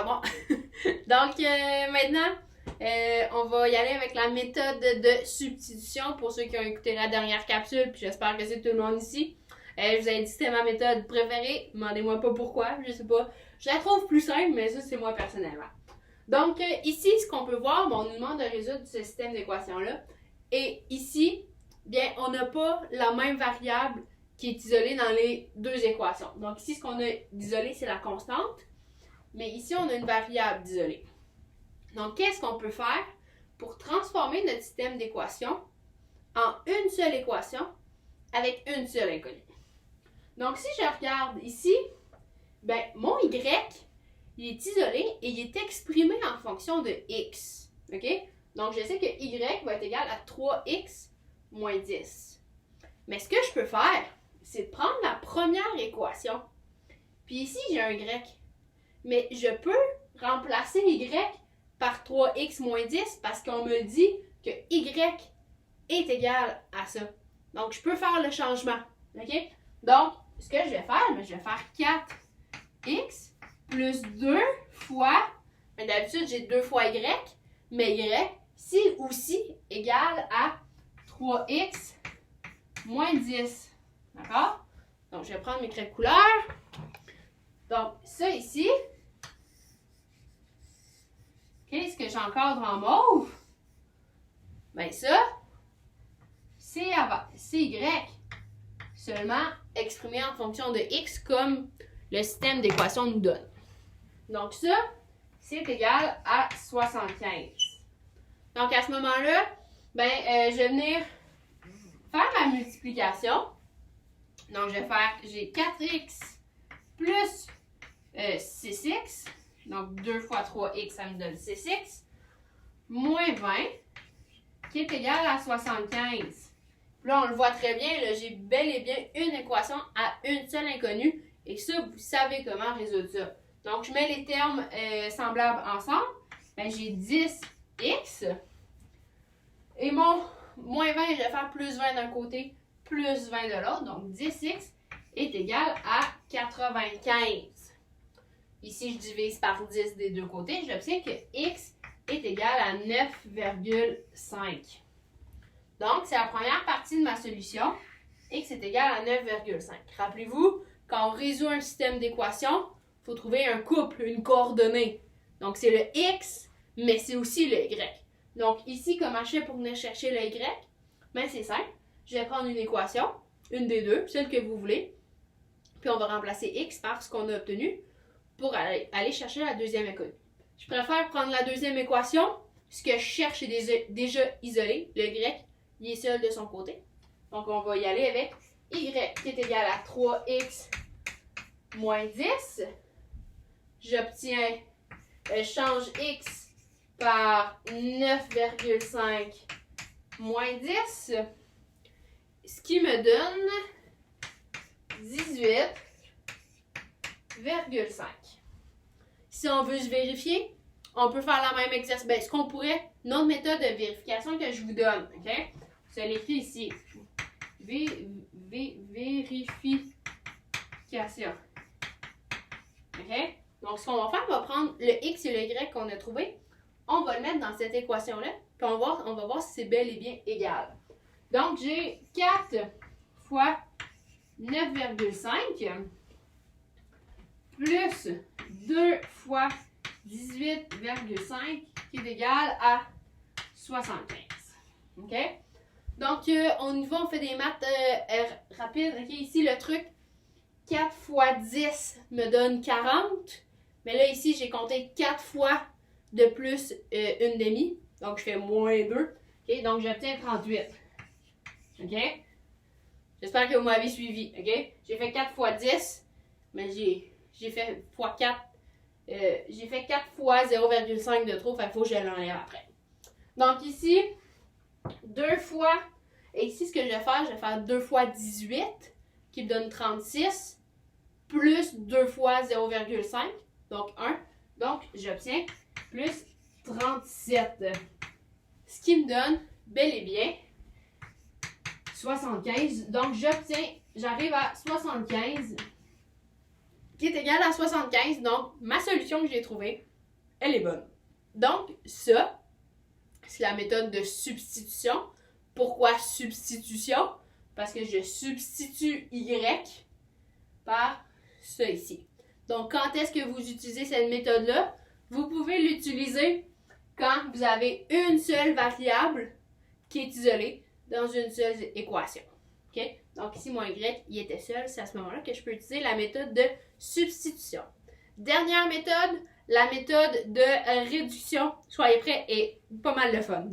bon. Donc, maintenant, on va y aller avec la méthode de substitution pour ceux qui ont écouté la dernière capsule, puis j'espère que c'est tout le monde ici. Je vous ai dit que c'était ma méthode préférée. Demandez-moi pas pourquoi, je sais pas. Je la trouve plus simple, mais ça, c'est moi personnellement. Donc, ici, ce qu'on peut voir, on nous demande de résoudre ce système d'équations-là. Et ici, bien, on n'a pas la même variable qui est isolée dans les deux équations. Donc, ici, ce qu'on a d'isolé, c'est la constante. Mais ici, on a une variable d'isolée. Donc, qu'est-ce qu'on peut faire pour transformer notre système d'équations en une seule équation avec une seule inconnue? Donc, si je regarde ici, ben, mon y, il est isolé et il est exprimé en fonction de x. OK? Donc, je sais que y va être égal à 3x moins 10. Mais ce que je peux faire, c'est de prendre la première équation. Puis ici, j'ai un y. Mais je peux remplacer y par 3x moins 10 parce qu'on me dit que y est égal à ça. Donc, je peux faire le changement. OK? Donc, ce que je vais faire, je vais faire 4x plus 2 fois, d'habitude j'ai 2 fois y, mais y, c'est aussi égal à 3x moins 10. D'accord? Donc, je vais prendre mes craies de couleur. Donc, ça ici, qu'est-ce que j'encadre en mauve? Bien ça, c'est y, seulement exprimé en fonction de x comme le système d'équation nous donne. Donc ça, c'est égal à 75. Donc à ce moment-là, je vais venir faire ma multiplication. Donc je vais faire, j'ai 4x plus 6x. Donc 2 fois 3x, ça me donne 6x. Moins 20, qui est égal à 75. Là, on le voit très bien, j'ai bel et bien une équation à une seule inconnue. Et ça, vous savez comment résoudre ça. Donc, je mets les termes semblables ensemble. J'ai 10x. Et mon moins 20, je vais faire plus 20 d'un côté, plus 20 de l'autre. Donc, 10x est égal à 95. Ici, je divise par 10 des deux côtés. J'obtiens que x est égal à 9,5. Donc, c'est la première partie de ma solution. X est égal à 9,5. Rappelez-vous, quand on résout un système d'équations, il faut trouver un couple, une coordonnée. Donc, c'est le x, mais c'est aussi le y. Donc, ici, comment je fais pour venir chercher le y? Bien, c'est simple. Je vais prendre une équation, une des deux, celle que vous voulez. Puis, on va remplacer x par ce qu'on a obtenu pour aller chercher la deuxième inconnue. Je préfère prendre la deuxième équation. Ce que je cherche est déjà isolé. Le y, il est seul de son côté. Donc, on va y aller avec y qui est égal à 3x moins 10. J'obtiens, je change x par 9,5 moins 10. Ce qui me donne 18,5. Si on veut se vérifier, on peut faire la même exercice. Ce qu'on pourrait, notre méthode de vérification que je vous donne, OK? Je l'écris ici. Vérification. OK? Donc, ce qu'on va faire, on va prendre le x et le y qu'on a trouvé. On va le mettre dans cette équation-là. Puis on va voir si c'est bel et bien égal. Donc, j'ai 4 fois 9,5 plus 2 fois 18,5 qui est égal à 75. OK? Donc, on y va, on fait des maths rapides. OK? Ici, le truc, 4 fois 10 me donne 40. Mais là, ici, j'ai compté 4 fois de plus une demi. Donc, je fais moins 2. OK? Donc, j'obtiens 38. OK? J'espère que vous m'avez suivi. OK? J'ai fait 4 fois 10. Mais j'ai fait fois 4. J'ai fait 4 fois 0,5 de trop. Fait qu'il faut que je l'enlève après. Donc, ici, 2 fois. Et ici, ce que je vais faire 2 fois 18, qui me donne 36, plus 2 fois 0,5, donc 1. Donc, j'obtiens plus 37. Ce qui me donne, bel et bien, 75. Donc, j'arrive à 75, qui est égal à 75. Donc, ma solution que j'ai trouvée, elle est bonne. Donc, ça, c'est la méthode de substitution. Pourquoi substitution? Parce que je substitue Y par ça ici. Donc, quand est-ce que vous utilisez cette méthode-là? Vous pouvez l'utiliser quand vous avez une seule variable qui est isolée dans une seule équation. Okay? Donc, ici, mon Y, il était seul. C'est à ce moment-là que je peux utiliser la méthode de substitution. Dernière méthode, la méthode de réduction. Soyez prêts, et pas mal de fun.